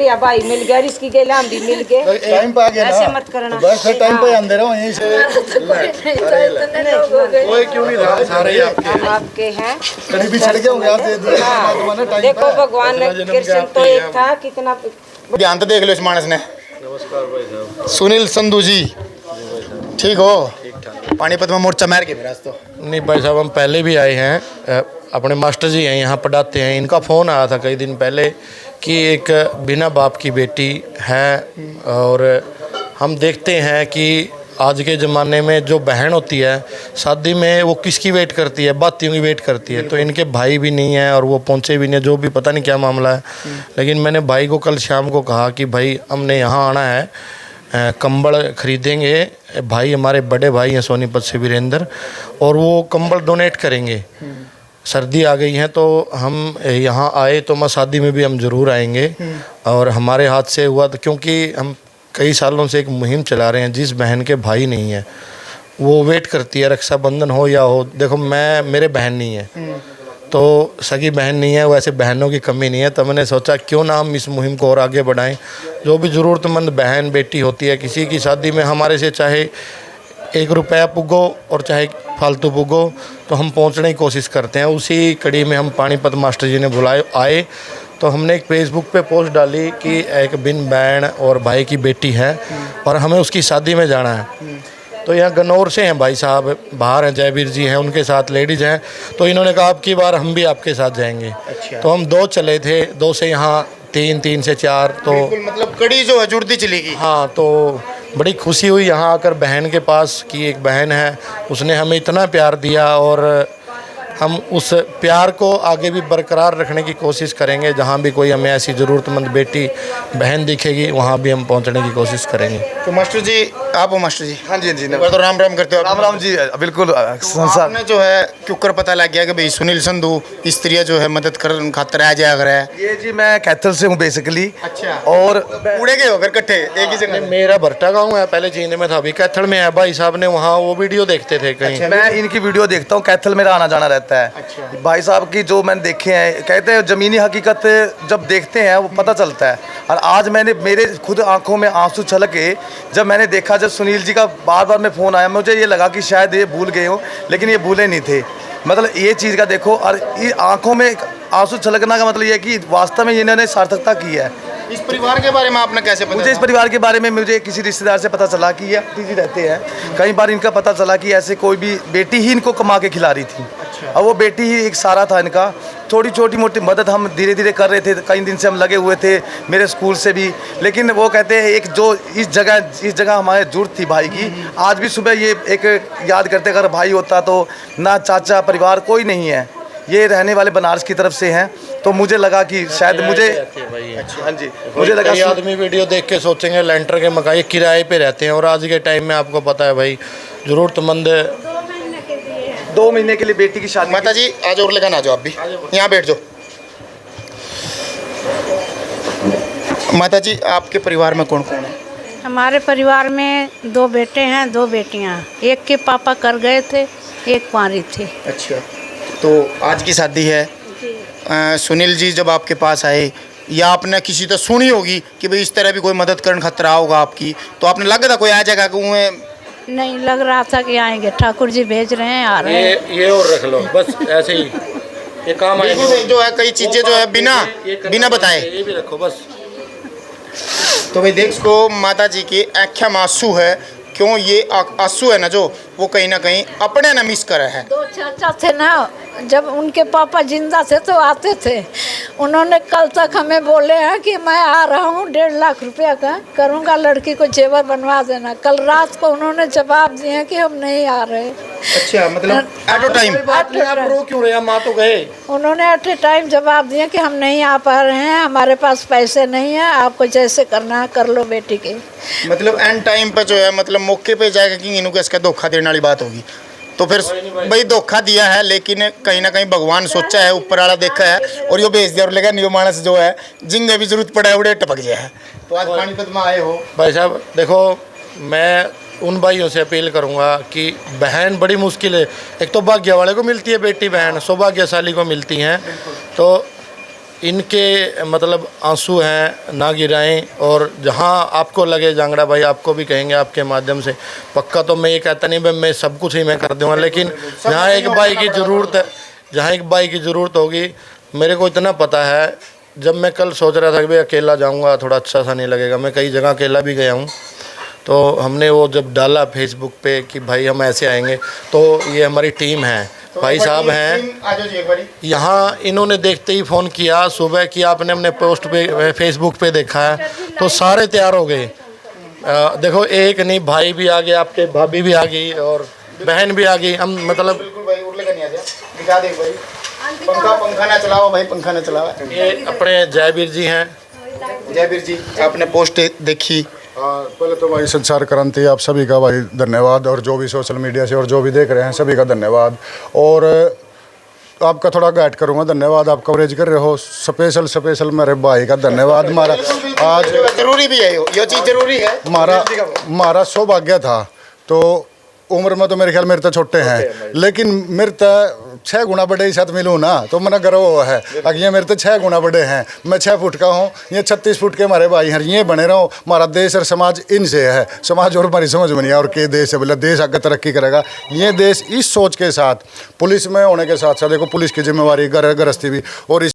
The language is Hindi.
गया भाई, मिल गया, इसकी गेला हम भी मिल गए। टाइम पे आ गया ऐसे मत करना, बस फिर टाइम पे अंदर रहो यहीं से। कोई क्यों नहीं रहा, सारे आपके हैं। कहीं भी चढ़ गए होंगे आप, दे दो तुम्हारा टाइम। देखो भगवान कृष्ण तो एक था, कितना ध्यान तो देख लो इस मानस ने। नमस्कार भाई साहब। सुनील संधू जी, ठीक हो? पानीपत में मोर्चा मार के मेरा तो नहीं भाई साहब, हम पहले भी आए हैं, अपने मास्टर जी हैं यहाँ पढ़ाते हैं। इनका फ़ोन आया था कई दिन पहले कि एक बिना बाप की बेटी है, और हम देखते हैं कि आज के ज़माने में जो बहन होती है शादी में, वो किसकी वेट करती है? बातियों की वेट करती है। तो इनके भाई भी नहीं है और वो पहुँचे भी नहीं, जो भी पता नहीं क्या मामला है। लेकिन मैंने भाई को कल शाम को कहा कि भाई हमने यहाँ आना है, कंबल खरीदेंगे। भाई हमारे बड़े भाई हैं सोनीपत से वीरेंद्र, और वो कंबल डोनेट करेंगे। सर्दी आ गई है तो हम यहाँ आए, तो मैं शादी में भी हम ज़रूर आएंगे। और हमारे हाथ से हुआ तो, क्योंकि हम कई सालों से एक मुहिम चला रहे हैं, जिस बहन के भाई नहीं है वो वेट करती है, रक्षाबंधन हो या हो। देखो मेरे बहन नहीं है, तो सगी बहन नहीं है, वैसे बहनों की कमी नहीं है। तो मैंने सोचा क्यों ना हम इस मुहिम को और आगे बढ़ाएं। जो भी ज़रूरतमंद बहन बेटी होती है किसी की शादी में, हमारे से चाहे 1 रुपया पुगो और चाहे फालतू पुगो, तो हम पहुंचने की कोशिश करते हैं। उसी कड़ी में हम पानीपत मास्टर जी ने बुलाए आए, तो हमने एक फेसबुक पे पोस्ट डाली कि एक बिन बहन और भाई की बेटी है और हमें उसकी शादी में जाना है। तो यहाँ गन्नौर से हैं भाई साहब, बाहर हैं, जयवीर जी हैं, उनके साथ लेडीज़ हैं। तो इन्होंने कहा अब की बार हम भी आपके साथ जाएंगे। अच्छा। तो हम 2 चले थे, 2 से यहाँ 3, 3 से 4, तो मतलब कड़ी जो है जुड़ती चली गई। हाँ, तो बड़ी खुशी हुई यहाँ आकर बहन के पास कि एक बहन है, उसने हमें इतना प्यार दिया, और हम उस प्यार को आगे भी बरकरार रखने की कोशिश करेंगे। जहाँ भी कोई हमें ऐसी ज़रूरतमंद बेटी बहन दिखेगी, वहाँ भी हम पहुँचने की कोशिश करेंगे। तो मास्टर जी, आप हो मास्टर जी? हाँ जी, हाँ जी। तो राम राम करते हो? राम राम जी, बिल्कुल। संसार में जो है क्यों कर पता लग गया कि भाई सुनील संधू स्त्रियाँ जो है मदद कर खातर आ जाया कर है? ये जी मैं कैथल से हूँ बेसिकली। अच्छा। और उड़े गए होकर इकट्ठे एक ही जगह? मेरा भट्टा गाँव है, पहले जींद में था, अभी कैथल में है। भाई साहब ने वहाँ वो वीडियो देखते थे कहीं। मैं इनकी वीडियो देखता हूँ, कैथल मेरा आना जाना रहता है। अच्छा। भाई साहब की जो मैंने देखे हैं, कहते हैं ज़मीनी हकीकत जब देखते हैं वो पता चलता है। और आज मैंने मेरे खुद आंखों में आंसू छलके जब मैंने देखा, जब सुनील जी का बार बार में फ़ोन आया, मुझे ये लगा कि शायद ये भूल गए हों, लेकिन ये भूले नहीं थे। मतलब ये चीज़ का देखो, और ये आंखों में आंसू छलकना का मतलब ये है कि वास्तव में इन्होंने सार्थकता की है। इस परिवार के बारे में आपने कैसे पता? मुझे इस परिवार के बारे में मुझे किसी रिश्तेदार से पता चला कि ये पीजी रहते हैं। कई बार इनका पता चला कि ऐसे कोई भी बेटी ही इनको कमा के खिला रही थी। अच्छा। और वो बेटी ही एक सहारा था इनका। थोड़ी छोटी मोटी मदद हम धीरे धीरे कर रहे थे, कई दिन से हम लगे हुए थे, मेरे स्कूल से भी। लेकिन वो कहते हैं एक जो इस जगह हमारे जुड़त थी भाई की, आज भी सुबह ये एक याद करते, अगर भाई होता तो ना चाचा परिवार कोई नहीं है, ये रहने वाले बनारस की तरफ से हैं। तो मुझे लगा कि शायद मुझे, हाँ जी, मुझे लगा कई आदमी वीडियो देख के सोचेंगे लेंटर के मकान किराए पे रहते हैं, और आज के टाइम में आपको पता है भाई ज़रूरतमंद 2 महीने के लिए बेटी की शादी। माता जी आज और लेकर आ जाओ, आप भी यहाँ बैठ जाओ। माता जी आपके परिवार में कौन कौन है? हमारे परिवार में 2 बेटे हैं, 2 बेटियां। एक के पापा कर गए थे, एक कुंवारी थी। अच्छा, तो आज की शादी है। सुनील जी जब आपके पास आए, या आपने किसी तो सुनी होगी कि भाई इस तरह भी कोई मदद करने खतरा होगा आपकी, तो आपने लगा था कोई आ जाएगा कि नहीं लग रहा था कि आएंगे, ठाकुर जी भेज रहे हैं, आ रहे हैं। ये और रख लो बस, ऐसे ही ये काम आएगा। जो है कई चीज़ें जो है बिना बताए ये भी रखो बस। तो भाई देख सको माता जी की आँखें में आंसू है। क्यों ये आंसू है ना, जो वो कहीं ना कहीं अपने ना मिस करे है। 2 चाचा थे ना, जब उनके पापा जिंदा थे तो आते थे। उन्होंने कल तक हमें बोले हैं कि मैं आ रहा हूँ, 1.5 लाख रुपया का करूँगा, लड़की को जेवर बनवा देना। कल रात को उन्होंने जवाब दिए कि हम नहीं आ रहे। अच्छा, मतलब एट अ टाइम क्यों रहे? माँ तो गए। उन्होंने एट ए टाइम जवाब दिया कि हम नहीं आ पा रहे हैं, हमारे पास पैसे नहीं है, आपको जैसे करना है कर लो बेटी के। मतलब एंड टाइम पे जो है, मतलब मौके पे जाएगा कि इनको इसका धोखा देने वाली बात होगी। तो फिर भाई धोखा दिया है, लेकिन कहीं ना कहीं भगवान सोचा है, ऊपर वाला देखा है और यो भेज दिया। और लेकिन यो मानस जो है जिंगे भी जरूरत पड़ा है उड़े टपक गया है। तो आज पानीपत में आए हो भाई साहब, देखो मैं उन भाइयों से अपील करूंगा कि बहन बड़ी मुश्किल है। एक तो भाग्य वाले को मिलती है बेटी बहन, सौभाग्यशाली को मिलती हैं। तो इनके मतलब आंसू हैं ना गिराएं, और जहाँ आपको लगे जांगड़ा भाई, आपको भी कहेंगे आपके माध्यम से, पक्का तो मैं ये कहता नहीं भाई मैं सब कुछ ही मैं कर दूँगा, लेकिन जहाँ एक भाई की ज़रूरत है, जहाँ एक भाई की ज़रूरत होगी, मेरे को इतना पता है, जब मैं कल सोच रहा था कि भाई अकेला जाऊँगा थोड़ा अच्छा सा नहीं लगेगा, मैं कई जगह अकेला भी गया हूँ, तो हमने वो जब डाला फेसबुक पे कि भाई हम ऐसे आएंगे, तो ये हमारी टीम है, भाई साहब हैं यहाँ, इन्होंने देखते ही फ़ोन किया सुबह कि आपने अपने पोस्ट पे फेसबुक पे देखा है, तो सारे तैयार हो गए। देखो एक नहीं, भाई भी आ गए, आपके भाभी भी आ गई और बहन भी आ गई, हम मतलब पंखा ना चलाओ भाई, पंखा ना चलाओ। ये अपने जयवीर जी हैं। जयवीर जी, आपने पोस्ट देखी? पहले तो भाई संचार क्रांति आप सभी का भाई धन्यवाद, और जो भी सोशल मीडिया से और जो भी देख रहे हैं सभी का धन्यवाद। और आपका थोड़ा गाइड करूंगा, धन्यवाद, आप कवरेज कर रहे हो, स्पेशल मेरे भाई का धन्यवाद। हमारा आज जरूरी भी है, ये चीज़ जरूरी है। हमारा सौभाग्य था, तो उम्र में तो मेरे ख्याल मेरे तो छोटे हैं, लेकिन मेरे तो 6 गुना बड़े ही साथ मिलूँ ना, तो मैंने गर्व है। अगर ये मेरे तो 6 गुना बड़े हैं, मैं 6 फुट का हूँ, ये 36 फुट के हमारे भाई हैं, ये बने रहो। हमारा देश और समाज इनसे है, समाज और हमारी समझ में नहीं है और के देश है, बोले देश आगे तरक्की करेगा। ये देश इस सोच के साथ, पुलिस में होने के साथ साथ देखो पुलिस की जिम्मेवारी, गृहस्थी भी, और